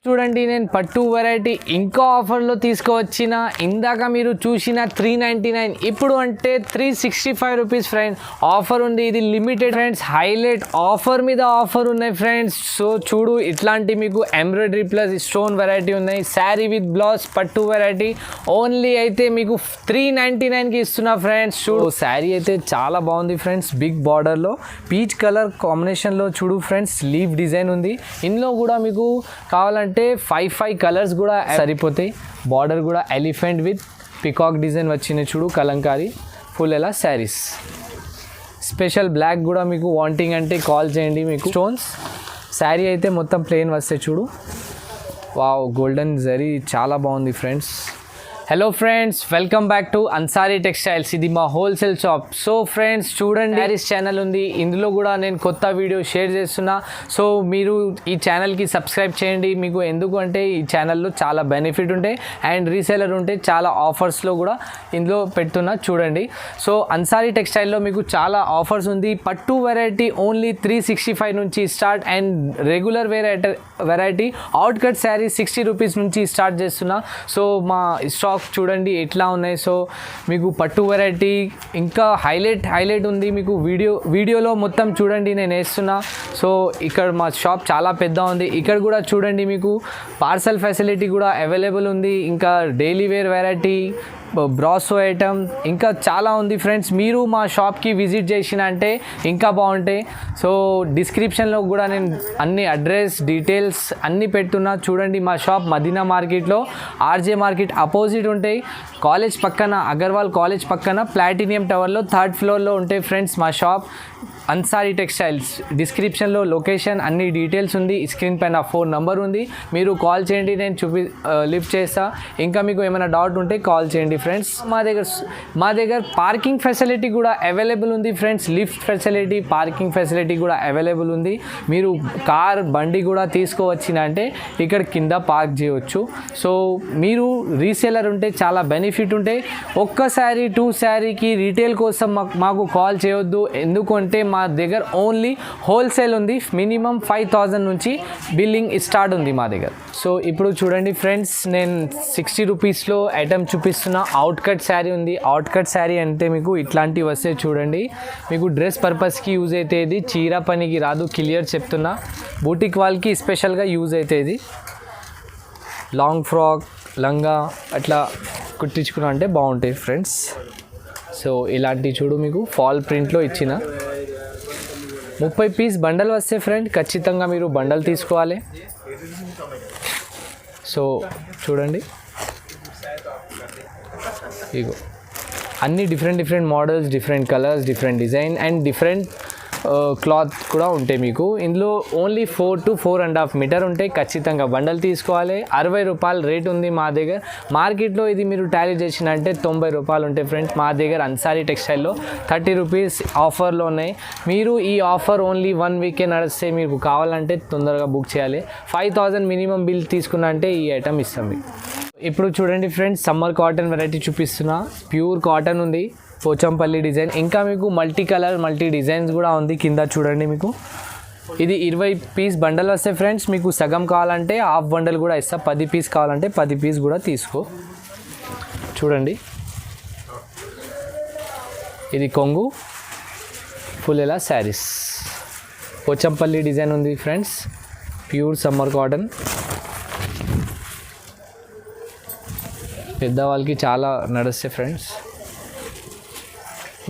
చూడండి నేను పట్టు వెరైటీ ఇంకా ఆఫర్లో తీసుకువచ్చిన ఇందాక మీరు చూసిన 399 ఇప్పుడు అంటే 365 రూపీస్ ఫ్రెండ్స్ ఆఫర్ ఉంది. ఇది లిమిటెడ్ ఫ్రెండ్స్, హైలైట్ ఆఫర్ మీద ఆఫర్ ఉన్నాయి ఫ్రెండ్స్. సో చూడు ఇట్లాంటి మీకు ఎంబ్రాయిడరీ ప్లస్ స్టోన్ వెరైటీ ఉన్నాయి. శారీ విత్ బ్లౌజ్ పట్టు వెరైటీ ఓన్లీ అయితే మీకు 399కి ఇస్తున్నా ఫ్రెండ్స్. చూడు శారీ అయితే చాలా బాగుంది ఫ్రెండ్స్, బిగ్ బార్డర్లో పీచ్ కలర్ కాంబినేషన్లో చూడు ఫ్రెండ్స్, లీవ్ డిజైన్ ఉంది. ఇందులో కూడా మీకు కావాలంటే 5 కలర్స్ కూడా సరిపోతాయి. బార్డర్ కూడా ఎలిఫెంట్ విత్ పికాక్ డిజైన్ వచ్చినాయి చూడు, కలంకారీ ఫుల్ ఎలా శారీస్. స్పెషల్ బ్లాక్ కూడా మీకు వాంటింగ్ అంటే కాల్ చేయండి. మీకు స్టోన్స్ శారీ అయితే మొత్తం ప్లెయిన్ వస్తాయి చూడు. వావ్, గోల్డెన్ జరీ చాలా బాగుంది friends. Hello friends, welcome back to Ansari textiles. ఇది మా హోల్సేల్ షాప్. సో ఫ్రెండ్స్ చూడండి, శారీస్ ఛానల్ ఉంది, ఇందులో కూడా నేను కొత్త వీడియో షేర్ చేస్తున్నా. సో మీరు ఈ ఛానల్కి సబ్స్క్రైబ్ చేయండి. మీకు ఎందుకు అంటే ఈ ఛానల్లో చాలా బెనిఫిట్ ఉంటాయి అండ్ రీసేలర్ ఉంటే చాలా ఆఫర్స్లో కూడా ఇందులో పెడుతున్నా చూడండి. సో అన్సారీ టెక్స్టైల్లో మీకు చాలా ఆఫర్స్ ఉంది. పట్టు వెరైటీ ఓన్లీ 365 నుంచి start and regular variety out cut sari 60 rupees నుంచి స్టార్ట్ చేస్తున్నా. సో మా స్టాక్ చూడండి ఎట్లా ఉన్నాయి. సో మీకు పట్టు వెరైటీ ఇంకా హైలైట్ ఉంది. మీకు వీడియోలో మొత్తం చూడండి నేను వేస్తున్నా. సో ఇక్కడ మా షాప్ చాలా పెద్ద ఉంది. ఇక్కడ కూడా చూడండి మీకు పార్సల్ ఫెసిలిటీ కూడా అవైలబుల్ ఉంది. ఇంకా డైలీ వేర్ వెరైటీ, బ్రాసో ఐటమ్ ఇంకా చాలా ఉంది ఫ్రెండ్స్. మీరు మా షాప్కి విజిట్ చేసిన అంటే ఇంకా బాగుంటాయి. సో డిస్క్రిప్షన్లో కూడా నేను అన్ని అడ్రస్ డీటెయిల్స్ అన్నీ పెడుతున్నా చూడండి. మా షాప్ మదీనా మార్కెట్లో ఆర్జే మార్కెట్ అపోజిట్ ఉంటాయి. కాలేజ్ పక్కన, అగర్వాల్ కాలేజ్ పక్కన ప్లాటినియం టవర్లో 3rd ఫ్లోర్లో ఉంటాయి ఫ్రెండ్స్ మా షాప్ అన్సారీ టెక్స్టైల్స్. డిస్క్రిప్షన్లో లొకేషన్ అన్ని డీటెయిల్స్ ఉంది. స్క్రీన్ పైన ఫోన్ నంబర్ ఉంది, మీరు కాల్ చేయండి, నేను లిఫ్ట్ చేస్తా. ఇంకా మీకు ఏమైనా డౌట్ ఉంటే కాల్ చేయండి ఫ్రెండ్స్. మా దగ్గర పార్కింగ్ ఫెసిలిటీ కూడా అవైలబుల్ ఉంది friends. Lift facility, parking facility కూడా అవైలబుల్ ఉంది. మీరు కార్ బండి కూడా తీసుకోవచ్చిన అంటే ఇక్కడ కింద పార్క్ చేయవచ్చు. సో మీరు రీసేలర్ ఉంటే చాలా బెనిఫిట్ ఉంటాయి. ఒక్కసారి 2 శారీకి రీటైల్ కోసం మాకు కాల్ చేయొద్దు, ఎందుకంటే మా దగ్గర ఓన్లీ హోల్సేల్ ఉంది. మినిమం 5000 నుంచి బిల్లింగ్ స్టార్ట్ ఉంది మా దగ్గర. సో ఇప్పుడు చూడండి ఫ్రెండ్స్, నేను 60 రూపీస్లో ఐటమ్ చూపిస్తున్నా. అవుట్ కట్ శారీ ఉంది. అవుట్ కట్ శారీ అంటే మీకు ఇట్లాంటివి వస్తే చూడండి, మీకు డ్రెస్ పర్పస్కి యూజ్ అయితే ఇది చీర పనికి రాదు, క్లియర్ చెప్తున్నా. బూటిక్ వాళ్ళకి స్పెషల్గా యూజ్ అయితే ఇది లాంగ్ ఫ్రాక్, లంగా అట్లా కుట్టించుకున్నా అంటే బాగుంటాయి ఫ్రెండ్స్. సో ఇలాంటి చూడు మీకు ఫాల్ ప్రింట్లో ఇచ్చిన 30 పీస్ బండల్ వస్తే ఫ్రెండ్, ఖచ్చితంగా మీరు బండల్ తీసుకోవాలి. సో చూడండి ఇగో అన్ని different models, different colours, different design and different cloth కూడా ఉంటాయి మీకు. ఇందులో ఓన్లీ 4 to 4.5 మీటర్ ఉంటాయి. ఖచ్చితంగా బండల్ తీసుకోవాలి. 60 రూపాయలు రేట్ ఉంది మా దగ్గర. మార్కెట్లో ఇది మీరు టాలీ చేసిన అంటే 90 రూపాయలు ఉంటాయి ఫ్రెండ్స్. మా దగ్గర అన్సారీ టెక్స్టైల్లో 30 రూపీస్ ఆఫర్లో ఉన్నాయి. మీరు ఈ ఆఫర్ ఓన్లీ 1 వీకే నడిస్తే మీకు కావాలంటే తొందరగా బుక్ చేయాలి. 5000 మినిమం బిల్ తీసుకున్నా అంటే ఈ ఐటమ్ ఇస్తాం మీకు. ఇప్పుడు చూడండి ఫ్రెండ్స్, సమ్మర్ కాటన్ వెరైటీ చూపిస్తున్నా. ప్యూర్ కాటన్ ఉంది, పోచంపల్లి డిజైన్. ఇంకా మీకు మల్టీ కలర్, మల్టీ డిజైన్స్ కూడా ఉంది. కింద చూడండి మీకు ఇది 20 పీస్ బండల్ వస్తాయి ఫ్రెండ్స్. మీకు సగం కావాలంటే హాఫ్ బండల్ కూడా ఇస్తా. 10 పీస్ కావాలంటే 10 పీస్ కూడా తీసుకో. చూడండి ఇది కొంగు ఫుల్ ఎలా శారీస్, పోచంపల్లి డిజైన్ ఉంది ఫ్రెండ్స్. ప్యూర్ సమ్మర్ కాటన్, పెద్దవాళ్ళకి చాలా నడుస్తాయి ఫ్రెండ్స్.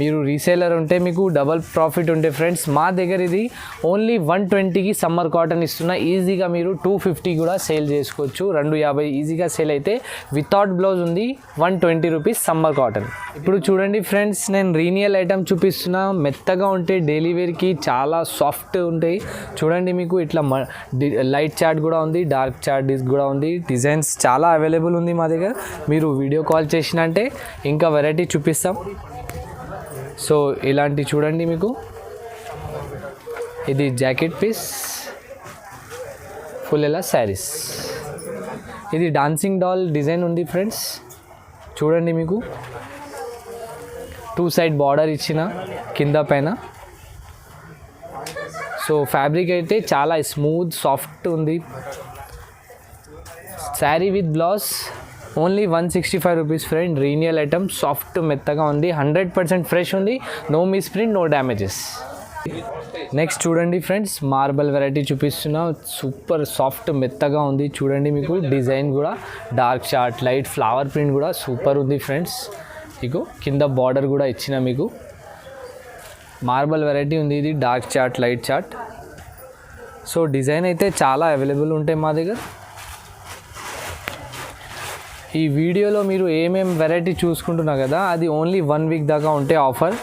మీరు రీసేలర్ ఉంటే మీకు డబల్ ప్రాఫిట్ ఉంటే ఫ్రెండ్స్. మా దగ్గర ఇది ఓన్లీ 120కి సమ్మర్ కాటన్ ఇస్తున్నా. ఈజీగా మీరు 250 కూడా సేల్ చేసుకోవచ్చు. 250 ఈజీగా సేల్ అయితే. వితౌట్ బ్లౌజ్ ఉంది 120 రూపీస్ సమ్మర్ కాటన్. ఇప్పుడు చూడండి ఫ్రెండ్స్, నేను రీనియల్ ఐటమ్ చూపిస్తున్నా. మెత్తగా ఉంటే డైలీ వేర్కి చాలా సాఫ్ట్ ఉంటాయి. చూడండి మీకు ఇట్లా లైట్ చార్ట్ కూడా ఉంది, డార్క్ చార్ట్ కూడా ఉంది. డిజైన్స్ చాలా అవైలబుల్ ఉంది మా దగ్గర. మీరు వీడియో కాల్ చేసిన అంటే ఇంకా వెరైటీ చూపిస్తాం. సో ఇలాంటి చూడండి మీకు ఇది జాకెట్ పీస్ ఫుల్ ఎలా శారీస్. ఇది డాన్సింగ్ డాల్ డిజైన్ ఉంది ఫ్రెండ్స్. చూడండి మీకు 2 సైడ్ బార్డర్ ఇచ్చిన కింద పైన. సో ఫ్యాబ్రిక్ అయితే చాలా స్మూత్ సాఫ్ట్ ఉంది. Sari with blouse only 165 rupees friend. రీనియల్ ఐటమ్, సాఫ్ట్ మెత్తగా ఉంది, 100% ఫ్రెష్ ఉంది, no miss print, no damages. Next చూడండి ఫ్రెండ్స్, మార్బల్ వెరైటీ చూపిస్తున్నా. సూపర్ సాఫ్ట్ మెత్తగా ఉంది చూడండి. మీకు డిజైన్ కూడా dark chart, light flower print కూడా సూపర్ ఉంది ఫ్రెండ్స్. మీకు కింద బార్డర్ కూడా ఇచ్చిన మీకు మార్బల్ వెరైటీ ఉంది. ఇది dark chart, light chart. So design అయితే చాలా అవైలబుల్ ఉంటాయి మా దగ్గర. ఈ వీడియోలో మీరు ఏమేం వెరైటీ చూసుకుంటున్నారు కదా, అది ఓన్లీ 1 వీక్ దాకా ఉంటే ఆఫర్.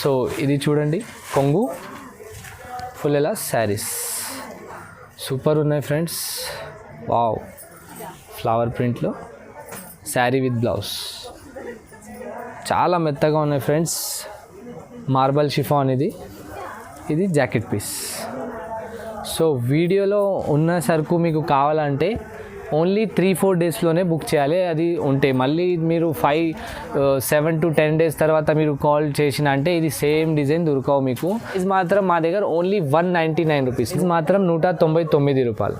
సో ఇది చూడండి, కొంగు ఫుల్ ఎలా శారీస్ సూపర్ ఉన్నాయి ఫ్రెండ్స్. వావ్, ఫ్లవర్ ప్రింట్లో శారీ విత్ బ్లౌజ్ చాలా మెత్తగా ఉన్నాయి ఫ్రెండ్స్. మార్బల్ షిఫాన్ ఇది జాకెట్ పీస్. సో వీడియోలో ఉన్న సరుకు మీకు కావాలంటే ఓన్లీ 3-4 డేస్లోనే బుక్ చేయాలి. అది ఉంటే మళ్ళీ మీరు 7 to 10 డేస్ తర్వాత మీరు కాల్ చేసిన అంటే ఇది సేమ్ డిజైన్ దొరకవు మీకు. ఇది మాత్రం మా దగ్గర ఓన్లీ 199 రూపీస్. ఇది మాత్రం 199 రూపాయలు.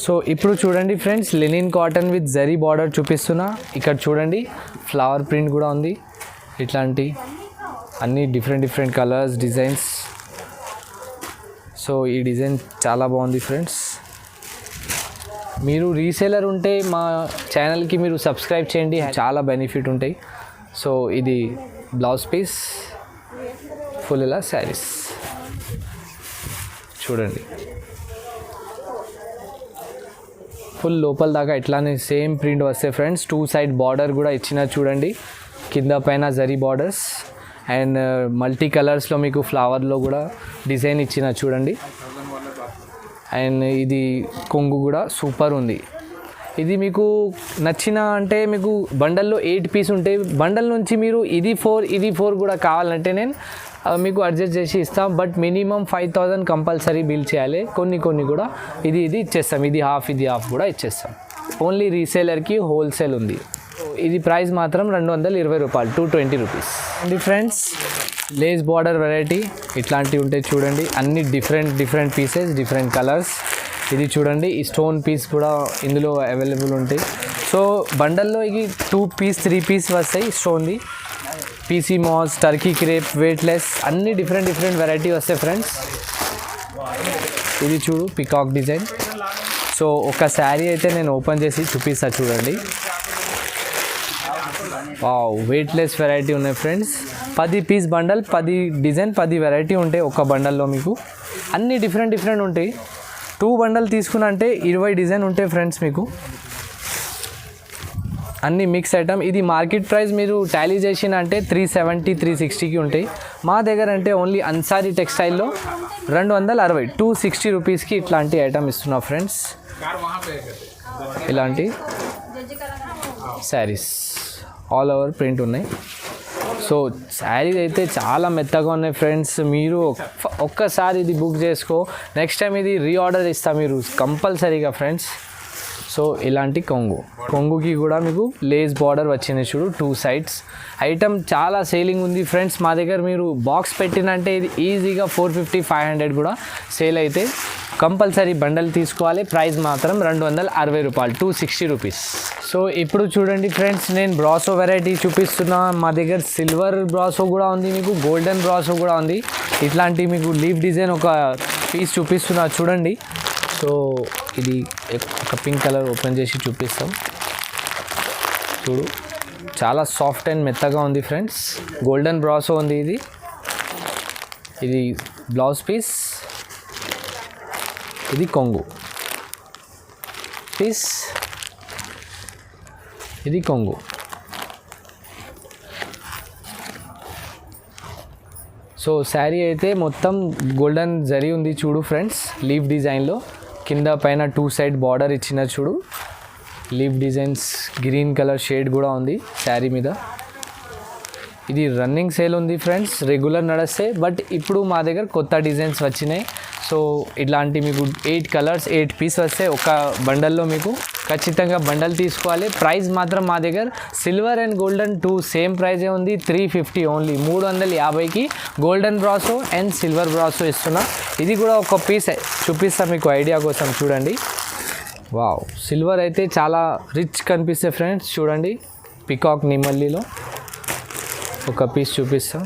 సో ఇప్పుడు చూడండి friends, linen cotton with zari border చూపిస్తున్నా. ఇక్కడ చూడండి ఫ్లవర్ ప్రింట్ కూడా ఉంది. ఇట్లాంటి అన్ని డిఫరెంట్ కలర్స్, డిజైన్స్. సో ఈ డిజైన్ చాలా బాగుంది ఫ్రెండ్స్. మీరు రీసేలర్ ఉంటే మా ఛానల్కి మీరు సబ్స్క్రైబ్ చేయండి, చాలా బెనిఫిట్ ఉంటాయి. సో ఇది బ్లౌజ్ పీస్, ఫుల్ ఇలా శారీస్ చూడండి. ఫుల్ లోపల దాకా ఇట్లానే సేమ్ ప్రింట్ వస్తాయి ఫ్రెండ్స్. 2 సైడ్ బార్డర్ కూడా ఇచ్చిన చూడండి, కింద పైన జరీ బార్డర్స్ అండ్ మల్టీ కలర్స్లో మీకు ఫ్లవర్లో కూడా డిజైన్ ఇచ్చిన చూడండి. అండ్ ఇది కొంగు కూడా సూపర్ ఉంది. ఇది మీకు నచ్చిన అంటే మీకు బండల్లో 8 పీస్ ఉంటాయి. బండల్ నుంచి మీరు ఇది 4 కూడా కావాలంటే నేను మీకు అడ్జస్ట్ చేసి ఇస్తాం. బట్ మినిమం 5000 కంపల్సరీ బిల్ చేయాలి. కొన్ని కూడా ఇది ఇచ్చేస్తాం. ఇది హాఫ్ కూడా ఇచ్చేస్తాం. ఓన్లీ రీసేలర్కి హోల్సేల్ ఉంది. ఇది ప్రైస్ మాత్రం 220 రూపాయలు, 220 రూపీస్. అండి ఫ్రెండ్స్, లేస్ బార్డర్ వెరైటీ ఇట్లాంటివి ఉంటాయి చూడండి. అన్ని డిఫరెంట్ పీసెస్, డిఫరెంట్ కలర్స్. ఇది చూడండి, ఈ స్టోన్ పీస్ కూడా ఇందులో అవైలబుల్ ఉంటాయి. సో బండల్లో ఇది 2 పీస్ 3 పీస్ వస్తాయి స్టోన్ది. పీసీ మాస్, టర్కీ క్రేప్, వెయిట్లెస్ అన్ని డిఫరెంట్ వెరైటీ వస్తాయి ఫ్రెండ్స్. ఇది చూడు పికాక్ డిజైన్. సో ఒక శారీ అయితే నేను ఓపెన్ చేసి చూపిస్తా చూడండి. వావ్, వెయిట్లెస్ వెరైటీ ఉన్నాయి friends. 10 piece bundle, 10 design, 10 variety ఉంటాయి ఒక బండల్లో. మీకు అన్ని డిఫరెంట్ ఉంటాయి. 2 బండల్ తీసుకున్నా అంటే 20 డిజైన్ ఉంటాయి ఫ్రెండ్స్. మీకు అన్ని మిక్స్ ఐటమ్. ఇది మార్కెట్ ప్రైస్ మీరు టాలీ చేసిన అంటే 370, 360కి ఉంటాయి. మా దగ్గర అంటే ఓన్లీ అన్సారీ టెక్స్టైల్లో 260, 260 రూపీస్కి ఇట్లాంటి ఐటమ్ ఇస్తున్నా ఫ్రెండ్స్. ఇలాంటి శారీస్ ఆల్ ఓవర్ ప్రింట్ ఉన్నాయి. సో శారీస్ అయితే చాలా మెత్తగా ఉన్నాయి ఫ్రెండ్స్. మీరు ఒక్కసారి ఇది బుక్ చేసుకో, నెక్స్ట్ టైం ఇది రీఆర్డర్ ఇస్తా మీరు కంపల్సరీగా ఫ్రెండ్స్. సో ఇలాంటి కొంగుకి కూడా మీకు లేస్ బార్డర్ వచ్చింది చూడు, 2 సైడ్స్. ఐటమ్ చాలా సేలింగ్ ఉంది ఫ్రెండ్స్ మా దగ్గర. మీరు బాక్స్ పెట్టినంటే ఇది ఈజీగా 450-500 కూడా సేల్ అయితే. కంపల్సరీ బండల్ తీసుకోవాలి. ప్రైస్ మాత్రం 260 రూపాయలు, 260 రూపీస్. సో ఇప్పుడు చూడండి ఫ్రెండ్స్, నేను బ్రాసో వెరైటీ చూపిస్తున్నా. మా దగ్గర సిల్వర్ బ్రాసో కూడా ఉంది, మీకు గోల్డెన్ బ్రాసో కూడా ఉంది. ఇట్లాంటి మీకు లీఫ్ డిజైన్ ఒక పీస్ చూపిస్తున్నా చూడండి. సో ఇది ఒక పింక్ కలర్ ఓపెన్ చేసి చూపిస్తాం చూడు. చాలా సాఫ్ట్ అండ్ మెత్తగా ఉంది ఫ్రెండ్స్. గోల్డెన్ బ్రాసో ఉంది. ఇది బ్లౌజ్ పీస్, ఇది కొంగు పీస్, ఇది కొంగు. సో శారీ అయితే మొత్తం గోల్డెన్ జరీ ఉంది చూడు ఫ్రెండ్స్, లీఫ్ డిజైన్లో. కింద పైన 2 సైడ్ బార్డర్ ఇచ్చిన చూడు. Leaf designs green colour shade కూడా ఉంది శారీ మీద. ఇది రన్నింగ్ సేల్ ఉంది ఫ్రెండ్స్, రెగ్యులర్ నడుస్తే. బట్ ఇప్పుడు మా దగ్గర కొత్త డిజైన్స్ వచ్చినాయి. సో ఇట్లాంటి మీకు 8 కలర్స్ 8 పీస్ వస్తే ఒక బండల్లో మీకు ఖచ్చితంగా బండల్ తీసుకోవాలి. ప్రైస్ మాత్రం మా దగ్గర సిల్వర్ అండ్ గోల్డెన్ 2 సేమ్ ప్రైజే ఉంది, 350 ఓన్లీ. 350కి golden brasso and silver brasso ఇస్తున్నా. ఇది కూడా ఒక పీస్ చూపిస్తా మీకు ఐడియా కోసం చూడండి. వావ్, సిల్వర్ అయితే చాలా రిచ్ కనిపిస్తాయి ఫ్రెండ్స్. చూడండి పికాక్ నిమల్లిలో ఒక పీస్ చూపిస్తా.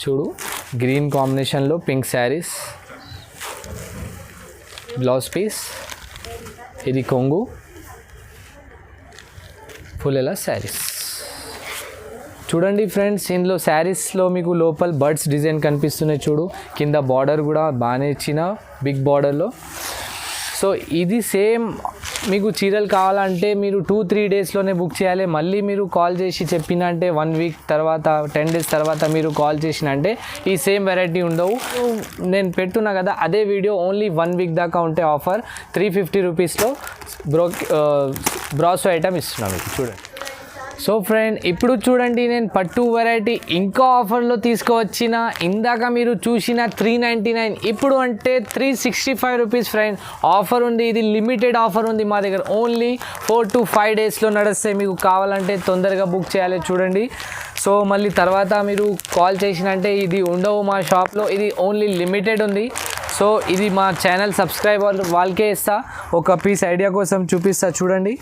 చూడు గ్రీన్ కాంబినేషన్లో పింక్ శారీస్, బ్లౌజ్ పీస్, ఇది కొంగు, ఫుల్ ఎలా శారీస్. చూడండి ఫ్రెండ్స్, ఇందులో శారీస్లో మీకు లోపల బర్డ్స్ డిజైన్ కనిపిస్తున్నాయి. చూడు కింద బార్డర్ కూడా బాగానే ఇచ్చిన బిగ్ బార్డర్లో. సో ఇది సేమ్ మీకు చీరలు కావాలంటే మీరు 2-3 డేస్లోనే బుక్ చేయాలి. మళ్ళీ మీరు కాల్ చేసి చెప్పినంటే 1 వీక్ తర్వాత 10 డేస్ తర్వాత మీరు కాల్ చేసినంటే ఈ సేమ్ వెరైటీ ఉండవు. నేను పెట్టున్నా కదా అదే వీడియో ఓన్లీ 1 వీక్ దాకా ఉంటే ఆఫర్ 350 రూపీస్లో బ్రాసో ఐటమ్ ఇస్తున్నాను మీకు. చూడండి. సో ఫ్రెండ్, ఇప్పుడు చూడండి నేను పట్టు వెరైటీ ఇంకా ఆఫర్లో తీసుకువచ్చిన. ఇందాక మీరు చూసిన 399, ఇప్పుడు అంటే 365 రూపీస్ ఫ్రెండ్. ఆఫర్ ఉంది, ఇది లిమిటెడ్ ఆఫర్ ఉంది మా దగ్గర. ఓన్లీ 4 to 5 డేస్లో నడుస్తే మీకు కావాలంటే తొందరగా బుక్ చేయాలి. చూడండి. సో మళ్ళీ తర్వాత మీరు కాల్ చేసినంటే ఇది ఉండవు మా షాప్లో, ఇది ఓన్లీ లిమిటెడ్ ఉంది. సో ఇది మా ఛానల్ సబ్స్క్రైబర్ వాళ్ళకే ఇస్తా. ఒక పీస్ ఐడియా కోసం చూపిస్తా. చూడండి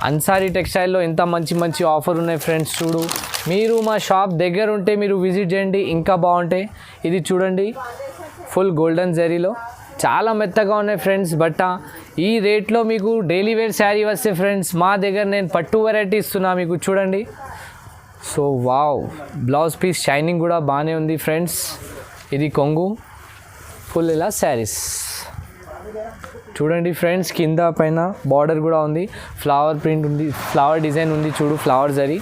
అన్సారీ టెక్స్టైల్లో ఎంత మంచి మంచి ఆఫర్ ఉన్నాయి ఫ్రెండ్స్. చూడు మీరు మా షాప్ దగ్గర ఉంటే మీరు విజిట్ చేయండి, ఇంకా బాగుంటాయి. ఇది చూడండి ఫుల్ గోల్డెన్ జరీలో చాలా మెత్తగా ఉన్నాయి ఫ్రెండ్స్ బట్ట. ఈ రేట్లో మీకు డైలీ వేర్ శారీ వస్తే ఫ్రెండ్స్ మా దగ్గర నేను పట్టు వెరైటీ ఇస్తున్నా మీకు. చూడండి. So wow, blouse piece shining కూడా బాగానే ఉంది ఫ్రెండ్స్. ఇది కొంగు, ఫుల్ ఇలా శారీస్. చూడండి ఫ్రెండ్స్, కింద పైన బార్డర్ కూడా ఉంది, ఫ్లవర్ ప్రింట్ ఉంది, ఫ్లవర్ డిజైన్ ఉంది. చూడు flower zari.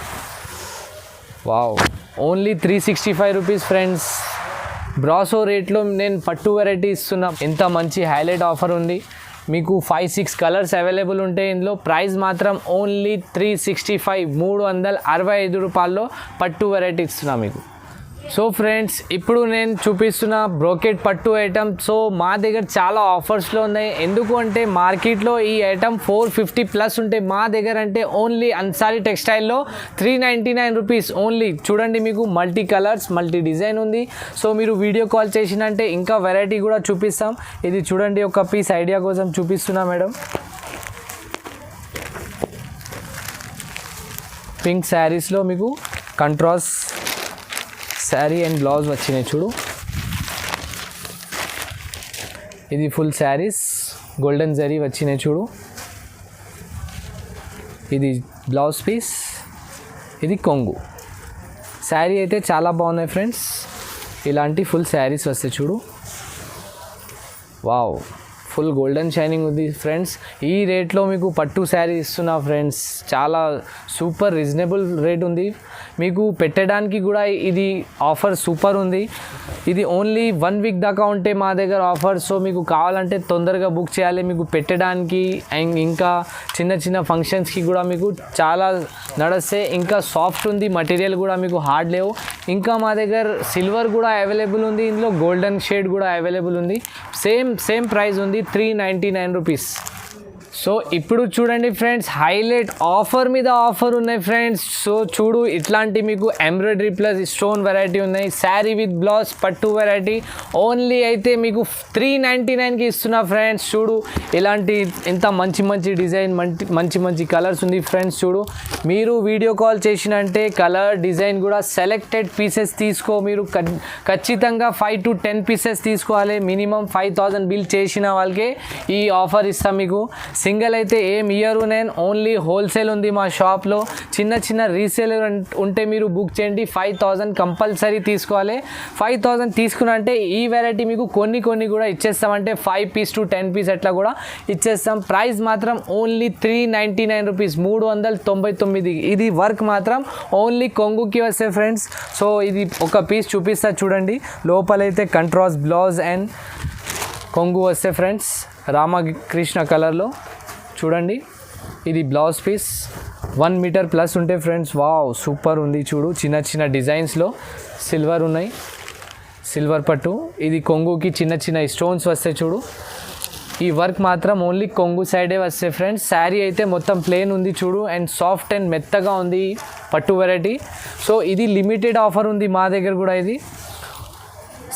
Wow, only 365 rupees friends. Brasso రేట్లో నేను పట్టు వెరైటీ ఇస్తున్నా. ఎంత మంచి హైలైట్ ఆఫర్ ఉంది మీకు. 5-6 కలర్స్ అవైలబుల్ ఉంటాయి ఇందులో. ప్రైస్ మాత్రం ఓన్లీ 365, 365 రూపాయల్లో పట్టు వెరైటీ ఇస్తున్నా మీకు. సో ఫ్రెండ్స్, ఇప్పుడు నేను చూపిస్తున్న బ్రోకెట్ పట్టు ఐటమ్. సో మా దగ్గర చాలా ఆఫర్స్లో ఉన్నాయి. ఎందుకు అంటే మార్కెట్లో ఈ ఐటమ్ 450+ ఉంటాయి. మా దగ్గర అంటే ఓన్లీ అన్సారీ టెక్స్టైల్లో 399 రూపీస్ ఓన్లీ. చూడండి మీకు మల్టీ కలర్స్, మల్టీ డిజైన్ ఉంది. సో మీరు వీడియో కాల్ చేసినంటే ఇంకా వెరైటీ కూడా చూపిస్తాం. ఇది చూడండి ఒక పీస్ ఐడియా కోసం చూపిస్తున్నా మేడం. పింక్ శారీస్లో మీకు కంట్రాస్ట్ శారీ అండ్ బ్లౌజ్ వచ్చినాయి. చూడు ఇది ఫుల్ శారీస్, గోల్డెన్ జరీ వచ్చినాయి. చూడు ఇది బ్లౌజ్ పీస్, ఇది కొంగు. శారీ అయితే చాలా బాగున్నాయి ఫ్రెండ్స్. ఇలాంటి ఫుల్ శారీస్ వస్తాయి. చూడు వావ్, ఫుల్ గోల్డెన్ షైనింగ్ ఉంది ఫ్రెండ్స్. ఈ రేట్లో మీకు పట్టు శారీ ఇస్తున్నా ఫ్రెండ్స్. చాలా సూపర్ రీజనబుల్ రేట్ ఉంది మీకు. పెట్టడానికి కూడా ఇది ఆఫర్ సూపర్ ఉంది. ఇది ఓన్లీ 1 వీక్ దాకా ఉంటే మా దగ్గర ఆఫర్. సో మీకు కావాలంటే తొందరగా బుక్ చేయాలి. మీకు పెట్టడానికి అండ్ ఇంకా చిన్న చిన్న ఫంక్షన్స్కి కూడా మీకు చాలా నడుస్తే. ఇంకా సాఫ్ట్ ఉంది మెటీరియల్ కూడా, మీకు హార్డ్ లేవు. ఇంకా మా దగ్గర సిల్వర్ కూడా అవైలబుల్ ఉంది, ఇందులో గోల్డెన్ షేడ్ కూడా అవైలబుల్ ఉంది. సేమ్ ప్రైస్ ఉంది 399 రూపీస్. సో ఇప్పుడు చూడండి ఫ్రెండ్స్, హైలైట్ ఆఫర్ మీద ఆఫర్ ఉన్నాయి ఫ్రెండ్స్. సో చూడు ఇట్లాంటి మీకు ఎంబ్రాయిడరీ ప్లస్ స్టోన్ వెరైటీ ఉన్నాయి. శారీ విత్ బ్లౌజ్ పట్టు వెరైటీ ఓన్లీ అయితే మీకు 399కి ఇస్తున్నా ఫ్రెండ్స్. చూడు ఇలాంటి ఎంత మంచి మంచి డిజైన్, మంచి మంచి కలర్స్ ఉంది ఫ్రెండ్స్. చూడు మీరు వీడియో కాల్ చేసినంటే కలర్ డిజైన్ కూడా సెలెక్టెడ్ పీసెస్ తీసుకో. మీరు ఖచ్చితంగా 5 to 10 పీసెస్ తీసుకోవాలి. మినిమం 5000 బిల్ చేసిన వాళ్ళకే ఈ ఆఫర్ ఇస్తాం మీకు. సింగిల్ అయితే ఏం ఇయర్. నేను ఓన్లీ హోల్సేల్ ఉంది మా షాప్లో. చిన్న చిన్న రీసేలర్ ఉంటే మీరు బుక్ చేయండి. 5000 కంపల్సరీ తీసుకోవాలి. 5000 తీసుకున్నంటే ఈ వెరైటీ మీకు కొన్ని కూడా ఇచ్చేస్తామంటే 5 పీస్ to 10 పీస్ అట్లా కూడా ఇచ్చేస్తాం. ప్రైస్ మాత్రం ఓన్లీ 399 రూపీస్, 399. ఇది వర్క్ మాత్రం ఓన్లీ కొంగుకి వస్తే ఫ్రెండ్స్. సో ఇది ఒక పీస్ చూపిస్తా చూడండి. లోపలైతే కంట్రాస్ట్ బ్లౌజ్ అండ్ కొంగు వస్తే ఫ్రెండ్స్ రామకృష్ణ కలర్లో. చూడండి ఇది బ్లౌజ్ పీస్ 1 మీటర్ ప్లస్ ఉంటే ఫ్రెండ్స్. వావ్ సూపర్ ఉంది. చూడు చిన్న చిన్న డిజైన్స్లో సిల్వర్ ఉన్నాయి, సిల్వర్ పట్టు. ఇది కొంగుకి చిన్న చిన్న స్టోన్స్ వస్తాయి. చూడు ఈ వర్క్ మాత్రం ఓన్లీ కొంగు సైడే వస్తాయి ఫ్రెండ్స్. శారీ అయితే మొత్తం ప్లెయిన్ ఉంది. చూడు అండ్ సాఫ్ట్ అండ్ మెత్తగా ఉంది పట్టు వెరైటీ. సో ఇది లిమిటెడ్ ఆఫర్ ఉంది మా దగ్గర కూడా. ఇది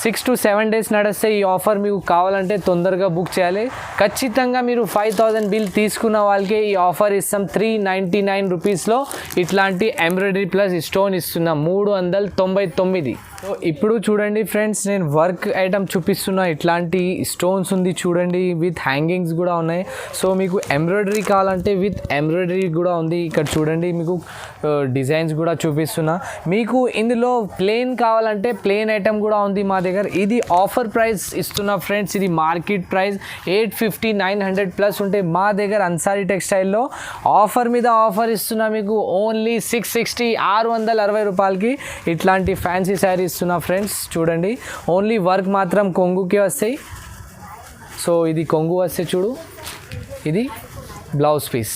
6 to 7 డేస్ నడిస్తే ఈ ఆఫర్ మీకు కావాలంటే తొందరగా బుక్ చేయాలి. ఖచ్చితంగా మీరు 5000 బిల్ తీసుకున్న వాళ్ళకి ఈ ఆఫర్ ఇస్తాం. 399 రూపీస్లో ఇట్లాంటి ఎంబ్రాయిడరీ ప్లస్ స్టోన్ ఇస్తున్నాం 399. సో ఇప్పుడు చూడండి ఫ్రెండ్స్, నేను వర్క్ ఐటమ్ చూపిస్తున్నా. ఇట్లాంటి స్టోన్స్ ఉంది చూడండి, విత్ హ్యాంగింగ్స్ కూడా ఉన్నాయి. సో మీకు ఎంబ్రాయిడరీ కావాలంటే విత్ ఎంబ్రాయిడరీ కూడా ఉంది. ఇక్కడ చూడండి మీకు డిజైన్స్ కూడా చూపిస్తున్నా. మీకు ఇందులో ప్లెయిన్ కావాలంటే ప్లెయిన్ ఐటమ్ కూడా ఉంది మా దగ్గర. ఇది ఆఫర్ ప్రైస్ ఇస్తున్నా ఫ్రెండ్స్. ఇది మార్కెట్ ప్రైస్ 850 900 ప్లస్ ఉంటే మా దగ్గర అన్సారీ టెక్స్టైల్లో ఆఫర్ మీద ఆఫర్ ఇస్తున్నా మీకు ఓన్లీ 660 660 రూపాయలకి ఇట్లాంటి ఫ్యాన్సీ శారీ ఇస్తున్నా ఫ్రెండ్స్. చూడండి, ఓన్లీ వర్క్ మాత్రం కొంగుకే వస్తాయి. సో ఇది కొంగు వస్తే చూడు, ఇది బ్లౌజ్ పీస్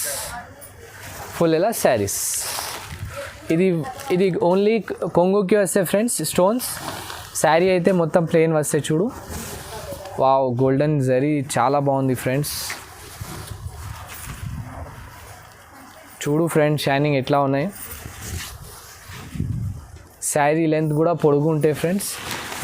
ఫుల్ ఎలా శారీస్. ఇది ఓన్లీ కొంగుకి వస్తాయి ఫ్రెండ్స్ స్టోన్స్. శారీ అయితే మొత్తం ప్లెయిన్ వస్తాయి చూడు. వావ్, గోల్డెన్ జరీ చాలా బాగుంది ఫ్రెండ్స్. చూడు ఫ్రెండ్స్, షైనింగ్ ఎట్లా ఉన్నాయి. శారీ లెంత్ కూడా పొడుగు ఉంటాయి ఫ్రెండ్స్.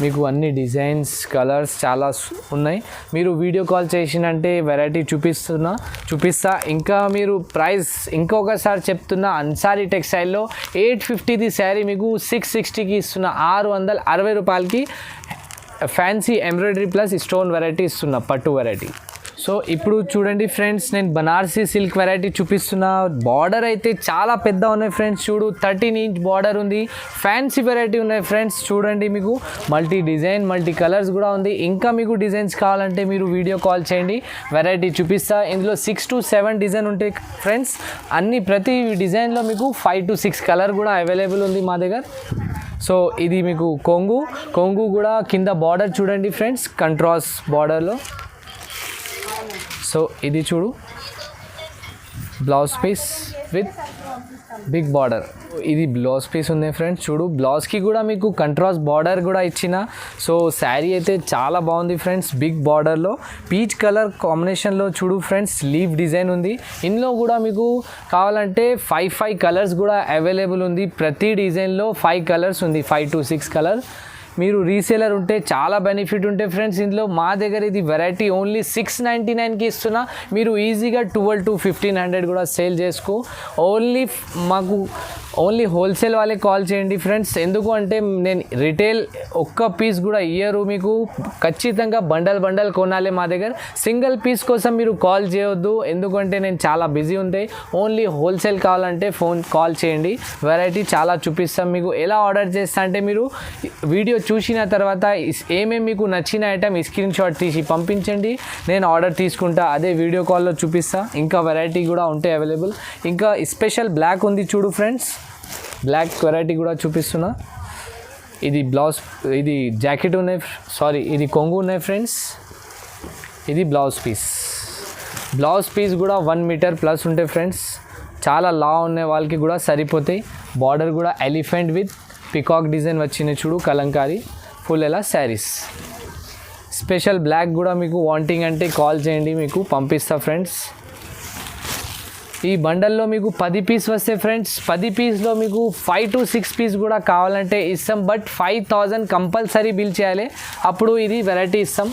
మీకు అన్ని డిజైన్స్ కలర్స్ చాలా ఉన్నాయి. మీరు వీడియో కాల్ చేసినంటే వెరైటీ చూపిస్తా. ఇంకా మీరు ప్రైస్ ఇంకొకసారి చెప్తున్నా, అన్సారీ టెక్స్టైల్లో 850ది శారీ మీకు 660కి ఇస్తున్నా. 660 రూపాయలకి fancy embroidery plus stone variety ఇస్తున్నా, పట్టు వెరైటీ. సో ఇప్పుడు చూడండి ఫ్రెండ్స్, నేను బనారసీ సిల్క్ వెరైటీ చూపిస్తున్నా. బార్డర్ అయితే చాలా పెద్ద ఉన్నాయి ఫ్రెండ్స్. చూడు, 13 ఇంచ్ బార్డర్ ఉంది. ఫ్యాన్సీ వెరైటీ ఉన్నాయి ఫ్రెండ్స్. చూడండి, మీకు మల్టీ డిజైన్ మల్టీ కలర్స్ కూడా ఉంది. ఇంకా మీకు డిజైన్స్ కావాలంటే మీరు వీడియో కాల్ చేయండి, వెరైటీ చూపిస్తా. ఇందులో 6 to 7 డిజైన్ ఉంటాయి ఫ్రెండ్స్. ప్రతి డిజైన్లో మీకు 5 to 6 కలర్ కూడా అవైలబుల్ ఉంది మా దగ్గర. సో ఇది మీకు కొంగు కూడా కింద బార్డర్ చూడండి ఫ్రెండ్స్, కంట్రాస్ట్ బార్డర్లో. సో ఇది చూడు, blouse piece with big border. ఇది బ్లౌజ్ పీస్ ఉంది ఫ్రెండ్స్. చూడు, బ్లౌజ్కి కూడా మీకు కంట్రాస్ట్ బార్డర్ కూడా ఇచ్చిన. సో శారీ అయితే చాలా బాగుంది ఫ్రెండ్స్. బిగ్ బార్డర్లో పీచ్ కలర్ కాంబినేషన్లో చూడు ఫ్రెండ్స్, లీవ్ డిజైన్ ఉంది. ఇందులో కూడా మీకు కావాలంటే 5 కలర్స్ కూడా అవైలబుల్ ఉంది. ప్రతి డిజైన్లో 5 కలర్స్ ఉంది, 5 to 6 కలర్. మీరు రీసేలర్ ఉంటే చాలా బెనిఫిట్ ఉంటే ఫ్రెండ్స్. ఇందులో మా దగ్గర ఇది వెరైటీ ఓన్లీ 699కి ఇస్తున్నా. మీరు ఈజీగా 12 to 1500 కూడా సేల్ చేసుకో. ఓన్లీ హోల్సేల్ వాళ్ళకి కాల్ చేయండి ఫ్రెండ్స్. ఎందుకు అంటే నేను రిటైల్ ఒక్క పీస్ కూడా ఇయ్యరు మీకు. ఖచ్చితంగా బండల్ కొనాలి మా దగ్గర. సింగిల్ పీస్ కోసం మీరు కాల్ చేయొద్దు, ఎందుకంటే నేను చాలా బిజీ ఉంటాయి. ఓన్లీ హోల్సేల్ కావాలంటే కాల్ చేయండి, వెరైటీ చాలా చూపిస్తాం మీకు. ఎలా ఆర్డర్ చేస్తా అంటే మీరు వీడియో చూసిన తర్వాత ఏమేమి మీకు నచ్చిన ఐటమ్ స్క్రీన్ షాట్ తీసి పంపించండి, నేను ఆర్డర్ తీసుకుంటా. అదే వీడియో కాల్లో చూపిస్తా. ఇంకా వెరైటీ కూడా ఉంటాయి అవైలబుల్. ఇంకా స్పెషల్ బ్లాక్ ఉంది చూడు ఫ్రెండ్స్, బ్లాక్ వెరైటీ కూడా చూపిస్తున్నా. ఇది జాకెట్ ఉన్నాయి, ఇది కొంగు ఉన్నాయి ఫ్రెండ్స్. ఇది బ్లౌజ్ పీస్ కూడా 1 మీటర్ ప్లస్ ఉంటాయి ఫ్రెండ్స్. చాలా లా ఉన్నాయి వాళ్ళకి కూడా సరిపోతాయి. బార్డర్ కూడా ఎలిఫెంట్ విత్ పికాక్ డిజైన్ వచ్చినాయి చూడు, కలంకారీ ఫుల్ ఎలా శారీస్. స్పెషల్ బ్లాక్ కూడా మీకు వాంటింగ్ అంటే కాల్ చేయండి, మీకు పంపిస్తా ఫ్రెండ్స్. ఈ బండల్లో మీకు 10 పీస్ వస్తాయి ఫ్రెండ్స్. 10 పీస్లో మీకు 5 to 6 పీస్ కూడా కావాలంటే ఇస్తాం. బట్ 5000 కంపల్సరీ బిల్ చేయాలి, అప్పుడు ఇది వెరైటీ ఇస్తాం.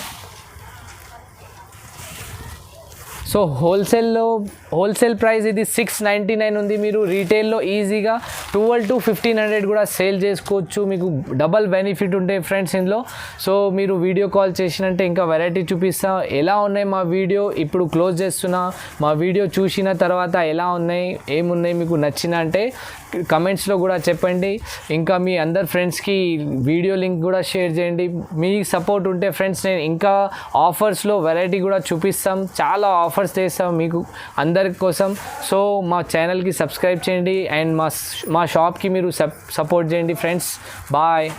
సో హోల్సేల్ ప్రైస్ ఇది 699 ఉంది. మీరు రీటైల్లో ఈజీగా 12 to 1500 కూడా సేల్ చేసుకోవచ్చు. మీకు డబల్ బెనిఫిట్ ఉంటాయి ఫ్రెండ్స్ ఇందులో. సో మీరు వీడియో కాల్ చేసినంటే ఇంకా వెరైటీ చూపిస్తా. ఎలా ఉన్నాయి మా వీడియో ఇప్పుడు క్లోజ్ చేస్తున్నా. మా వీడియో చూసిన తర్వాత ఎలా ఉన్నాయి, ఏమున్నాయి మీకు నచ్చిన అంటే కమెంట్స్లో కూడా చెప్పండి. ఇంకా మీ అందరు ఫ్రెండ్స్కి వీడియో లింక్ కూడా షేర్ చేయండి. మీ సపోర్ట్ ఉంటే ఫ్రెండ్స్ నేను ఇంకా ఆఫర్స్లో వెరైటీ కూడా చూపిస్తాం. చాలా ఆఫర్స్ చేస్తాం మీకు అందరి కోసం. సో మా ఛానల్కి సబ్స్క్రైబ్ చేయండి అండ్ మా షాప్కి మీరు సపోర్ట్ చేయండి ఫ్రెండ్స్. బాయ్.